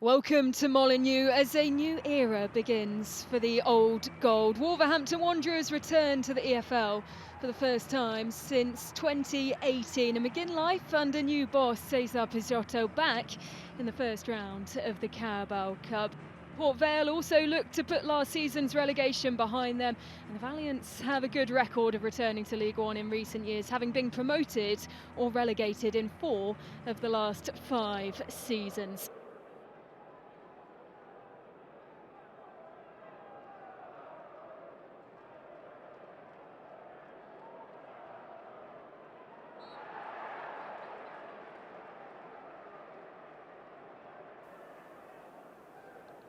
Welcome to Molineux as a new era begins for the old gold. Wolverhampton Wanderers return to the EFL for the first time since 2018, and begin life under new boss Cesar Pizotto back in the first round of the Carabao Cup. Port Vale also looked to put last season's relegation behind them, and the Valiants have a good record of returning to League One in recent years, having been promoted or relegated in 4 of the last 5 seasons.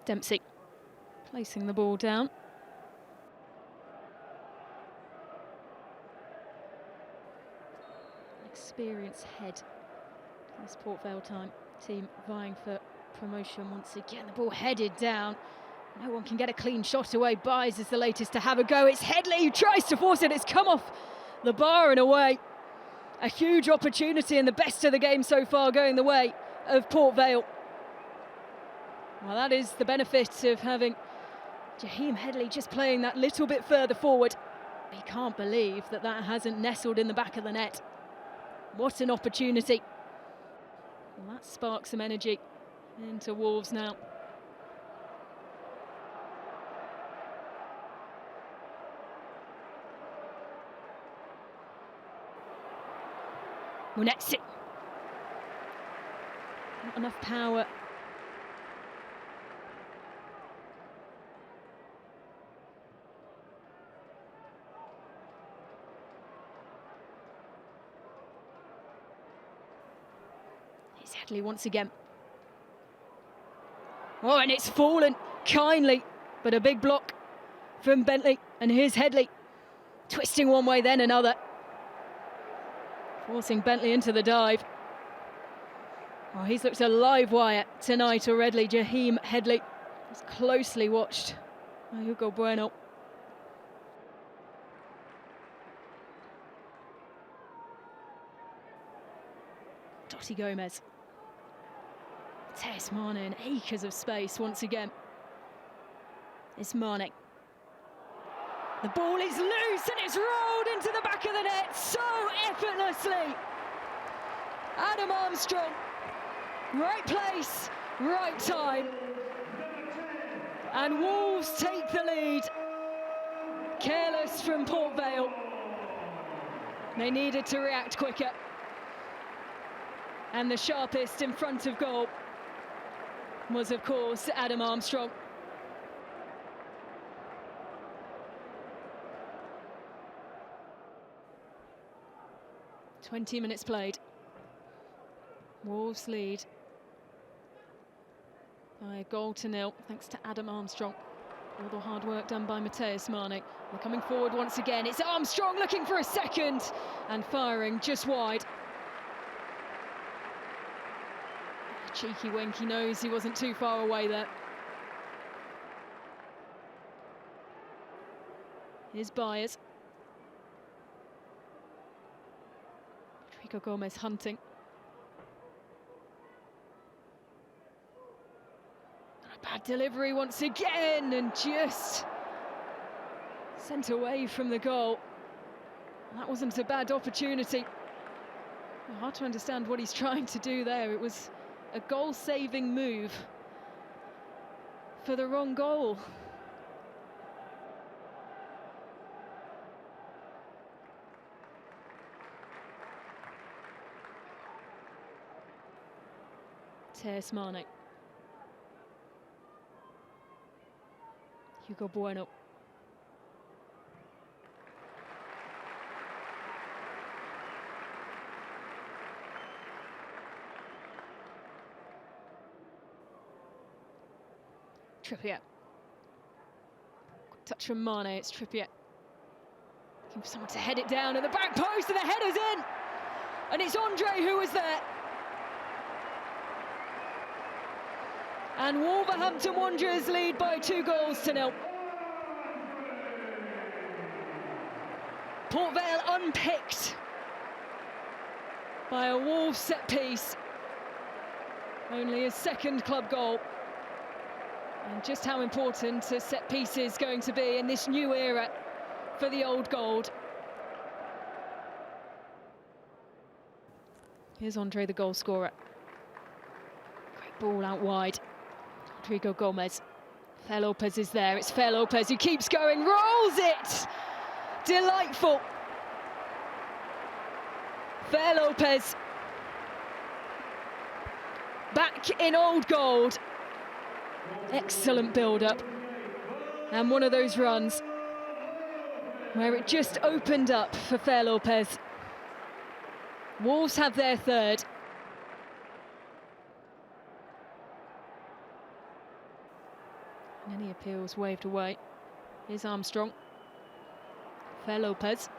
Dempsey placing the ball down. An experienced head this Port Vale team vying for promotion once again. The ball headed down. No one can get a clean shot away. Byes is the latest to have a go. It's Headley who tries to force it. It's come off the bar and away. A huge opportunity and the best of the game so far going the way of Port Vale. Well, that is the benefit of having Jaheim Headley just playing that little bit further forward. He can't believe that hasn't nestled in the back of the net. What an opportunity. Well, that sparks some energy into Wolves now. Munetsi. Not enough power. Here's Headley once again. Oh, and it's fallen kindly, but a big block from Bentley. And here's Headley, twisting one way then another, forcing Bentley into the dive. Oh, he's looked a live wire tonight already, Jaheim Headley. He's closely watched by Hugo Bueno. Gimenez. Tess Mane in acres of space once again. It's Mane. The ball is loose and it's rolled into the back of the net so effortlessly. Adam Armstrong, right place, right time. And Wolves take the lead. Careless from Port Vale. They needed to react quicker. And the sharpest in front of goal was, of course, Adam Armstrong. "20 minutes played. Wolves lead by a 1-0, thanks to Adam Armstrong. All the hard work done by Matheus Mane. We're coming forward once again. It's Armstrong looking for a second and firing just wide. Cheeky wink, he knows he wasn't too far away there. Here's Byers. Rodrigo Gomez hunting. A bad delivery once again and just sent away from the goal. That wasn't a bad opportunity. Hard to understand what he's trying to do there. It was a goal-saving move for the wrong goal. Tess Mane. Hugo Bueno. Trippier. Touch from Mane, it's Trippier. Looking for someone to head it down at the back post, and the header's in! And it's Andre who was there. And Wolverhampton Wanderers lead by 2-0. Port Vale unpicked by a Wolves set piece. Only his second club goal. And just how important a set piece is going to be in this new era for the old gold. Here's Andre, the goal scorer. Great ball out wide. Rodrigo Gomez. Fer Lopez is there. It's Fer Lopez who keeps going, rolls it! Delightful. Fer Lopez back in old gold. Excellent build-up. And one of those runs where it just opened up for Fer Lopez. Wolves have their third. And any appeals waved away. Here's Armstrong. Fer Lopez.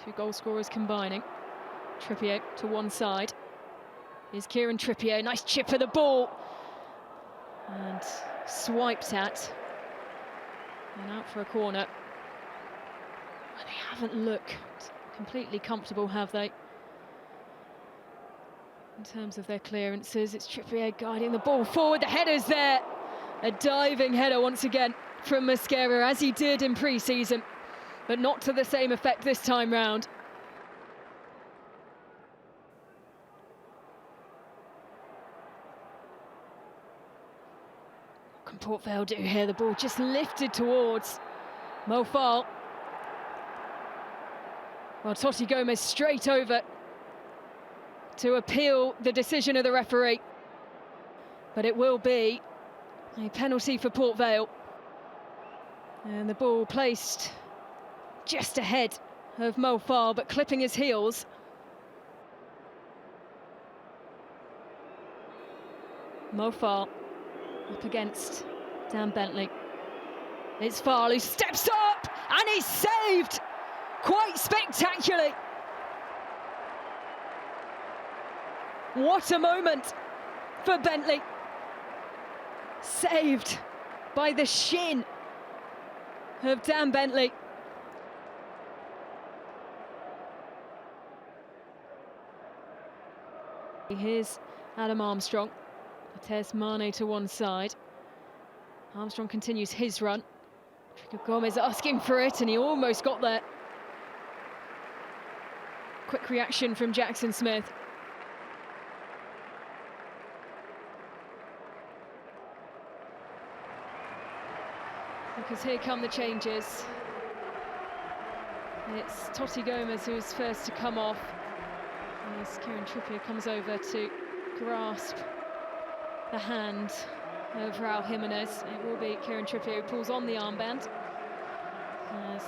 Two goal scorers combining. Trippier to one side. Here's Kieran Trippier. Nice chip of the ball. And swiped at. And out for a corner. They haven't looked completely comfortable, have they? In terms of their clearances, it's Trippier guiding the ball forward. The header's there. A diving header once again from Mosquera, as he did in pre-season, but not to the same effect this time round. What can Port Vale do here? The ball just lifted towards Mo Farl. Well, Totti Gomez straight over to appeal the decision of the referee. But it will be a penalty for Port Vale. And the ball placed just ahead of Mo Farl, but clipping his heels. Mo Farl up against Dan Bentley. It's Farl who steps up, and he's saved quite spectacularly. What a moment for Bentley. Saved by the shin of Dan Bentley. Here's Adam Armstrong. Tess Mane to one side. Armstrong continues his run. Gomez asking for it, and he almost got there. Quick reaction from Jackson Smith. Because here come the changes. It's Totti Gomez who's first to come off. As Kieran Trippier comes over to grasp the hand of Raul Gimenez. It will be Kieran Trippier who pulls on the armband as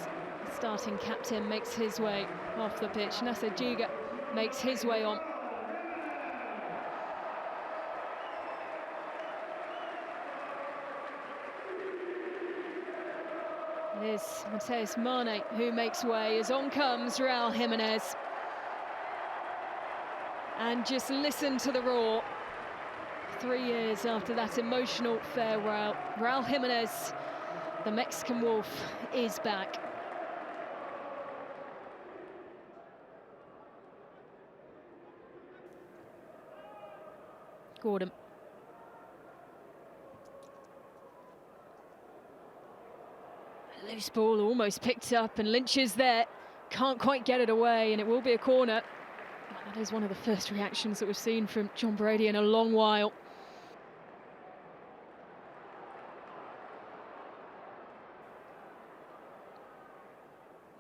the starting captain makes his way off the pitch. Nasser Giga makes his way on. It is Mateus Mane who makes way as on comes Raul Gimenez. And just listen to the roar. 3 years after that emotional farewell, Raul Gimenez, the Mexican Wolf, is back. Gordon. A loose ball almost picked up, and Lynch is there. Can't quite get it away, and it will be a corner. That is one of the first reactions that we've seen from John Brady in a long while.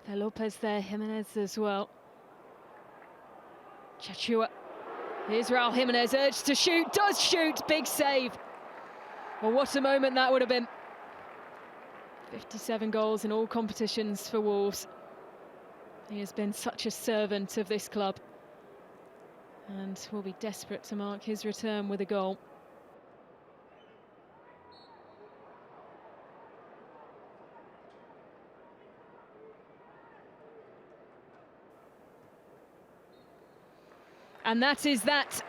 Fer Lopez there, Gimenez as well. Chachua. Here's Raul Gimenez, urged to shoot, does shoot, big save. Well, what a moment that would have been. 57 goals in all competitions for Wolves. He has been such a servant of this club, and will be desperate to mark his return with a goal. And that is that.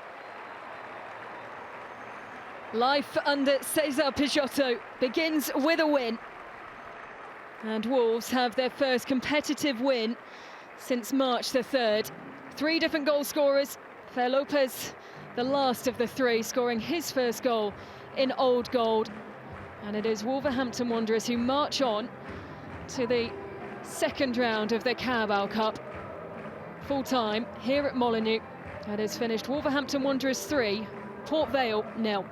Life under Cesar Peixoto begins with a win. And Wolves have their first competitive win since March the 3rd. 3 different goal scorers. Fer Lopez the last of the three, scoring his first goal in Old Gold. And it is Wolverhampton Wanderers who march on to the second round of the Carabao Cup. Full time here at Molineux. That has finished Wolverhampton Wanderers 3, Port Vale 0.